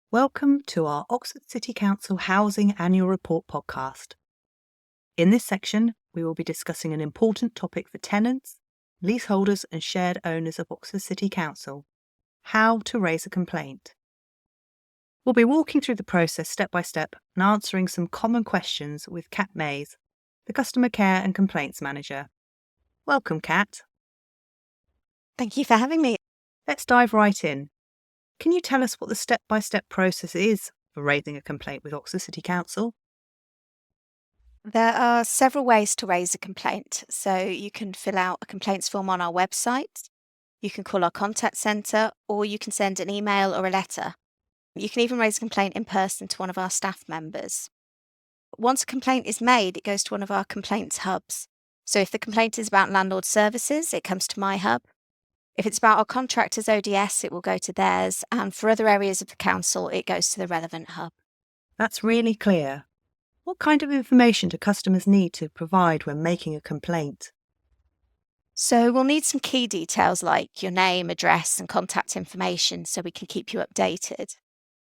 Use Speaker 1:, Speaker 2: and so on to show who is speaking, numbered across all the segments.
Speaker 1: Welcome to our Oxford City Council Housing Annual Report podcast. In this section, we will be discussing an important topic for tenants, leaseholders and shared owners of Oxford City Council: how to raise a complaint. We'll be walking through the process step by step and answering some common questions with Kat Mays, the Customer Care and Complaints Manager. Welcome, Kat.
Speaker 2: Thank you for having me.
Speaker 1: Let's dive right in. Can you tell us what the step-by-step process is for raising a complaint with Oxford City Council?
Speaker 2: There are several ways to raise a complaint. So you can fill out a complaints form on our website, you can call our contact centre, or you can send an email or a letter. You can even raise a complaint in person to one of our staff members. Once a complaint is made, it goes to one of our complaints hubs. So if the complaint is about landlord services, it comes to my hub. If it's about our contractors' ODS, it will go to theirs, and for other areas of the council, it goes to the relevant hub.
Speaker 1: That's really clear. What kind of information do customers need to provide when making a complaint?
Speaker 2: So we'll need some key details like your name, address, and contact information so we can keep you updated.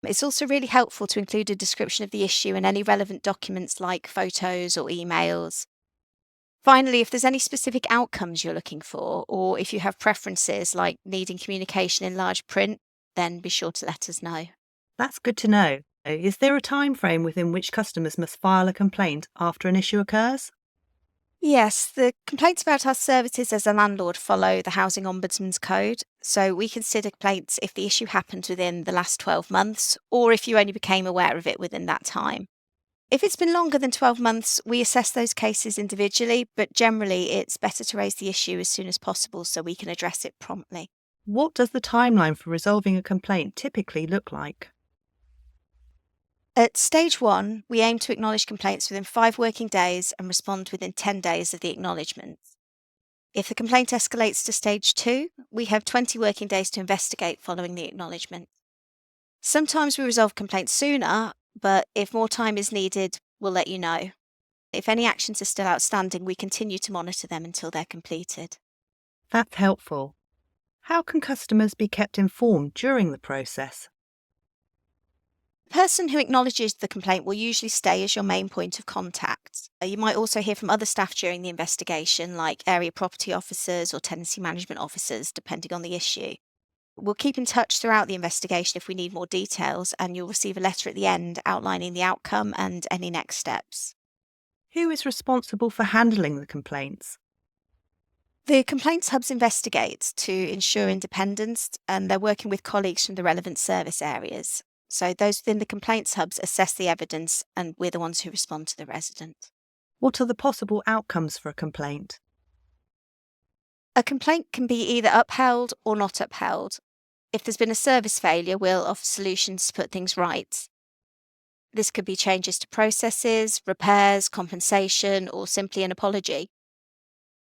Speaker 2: It's also really helpful to include a description of the issue and any relevant documents like photos or emails. Finally, if there's any specific outcomes you're looking for, or if you have preferences like needing communication in large print, then be sure to let us know.
Speaker 1: That's good to know. Is there a time frame within which customers must file a complaint after an issue occurs?
Speaker 2: Yes, the complaints about our services as a landlord follow the Housing Ombudsman's Code, so we consider complaints if the issue happened within the last 12 months or if you only became aware of it within that time. If it's been longer than 12 months, we assess those cases individually, but generally it's better to raise the issue as soon as possible so we can address it promptly.
Speaker 1: What does the timeline for resolving a complaint typically look like?
Speaker 2: At stage 1, we aim to acknowledge complaints within 5 working days and respond within 10 days of the acknowledgement. If the complaint escalates to stage 2, we have 20 working days to investigate following the acknowledgement. Sometimes we resolve complaints sooner, but if more time is needed, we'll let you know. If any actions are still outstanding, we continue to monitor them until they're completed.
Speaker 1: That's helpful. How can customers be kept informed during the process?
Speaker 2: The person who acknowledges the complaint will usually stay as your main point of contact. You might also hear from other staff during the investigation, like area property officers or tenancy management officers, depending on the issue. We'll keep in touch throughout the investigation if we need more details, and you'll receive a letter at the end outlining the outcome and any next steps.
Speaker 1: Who is responsible for handling the complaints?
Speaker 2: The Complaints Hubs investigate to ensure independence, and they're working with colleagues from the relevant service areas. So those within the Complaints Hubs assess the evidence, and we're the ones who respond to the resident.
Speaker 1: What are the possible outcomes for a complaint?
Speaker 2: A complaint can be either upheld or not upheld. If there's been a service failure, we'll offer solutions to put things right. This could be changes to processes, repairs, compensation, or simply an apology.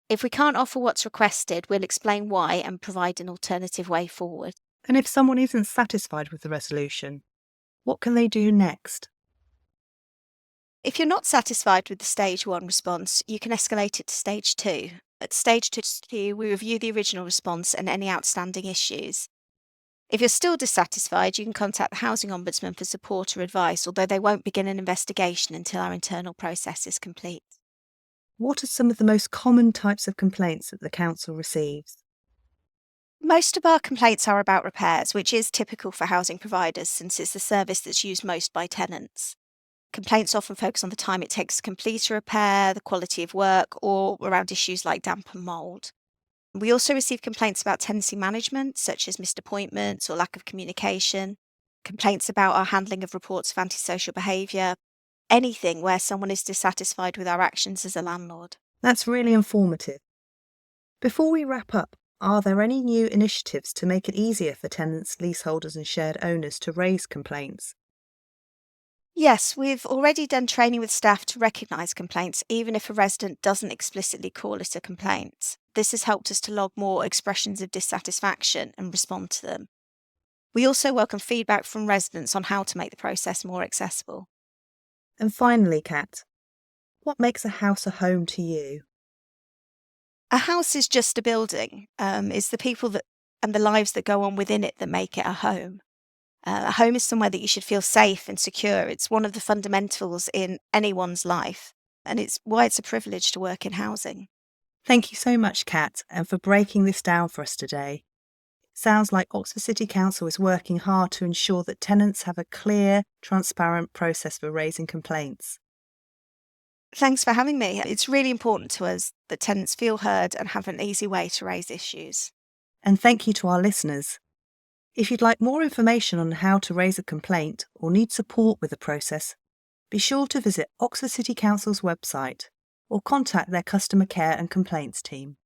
Speaker 2: If we can't offer what's requested, we'll explain why and provide an alternative way forward.
Speaker 1: And if someone isn't satisfied with the resolution, what can they do next?
Speaker 2: If you're not satisfied with the stage 1 response, you can escalate it to stage 2. At stage 2, we review the original response and any outstanding issues. If you're still dissatisfied, you can contact the Housing Ombudsman for support or advice, although they won't begin an investigation until our internal process is complete.
Speaker 1: What are some of the most common types of complaints that the council receives?
Speaker 2: Most of our complaints are about repairs, which is typical for housing providers since it's the service that's used most by tenants. Complaints often focus on the time it takes to complete a repair, the quality of work, or around issues like damp and mould. We also receive complaints about tenancy management, such as missed appointments or lack of communication, complaints about our handling of reports of antisocial behaviour, anything where someone is dissatisfied with our actions as a landlord.
Speaker 1: That's really informative. Before we wrap up, are there any new initiatives to make it easier for tenants, leaseholders and shared owners to raise complaints?
Speaker 2: Yes, we've already done training with staff to recognise complaints, even if a resident doesn't explicitly call it a complaint. This has helped us to log more expressions of dissatisfaction and respond to them. We also welcome feedback from residents on how to make the process more accessible.
Speaker 1: And finally, Kat, what makes a house a home to you?
Speaker 2: A house is just a building. It's the people and the lives that go on within it that make it a home. A home is somewhere that you should feel safe and secure. It's one of the fundamentals in anyone's life, and it's why it's a privilege to work in housing.
Speaker 1: Thank you so much, Kat, and for breaking this down for us today. It sounds like Oxford City Council is working hard to ensure that tenants have a clear, transparent process for raising complaints.
Speaker 2: Thanks for having me. It's really important to us that tenants feel heard and have an easy way to raise issues.
Speaker 1: And thank you to our listeners. If you'd like more information on how to raise a complaint or need support with the process, be sure to visit Oxford City Council's website or contact their customer care and complaints team.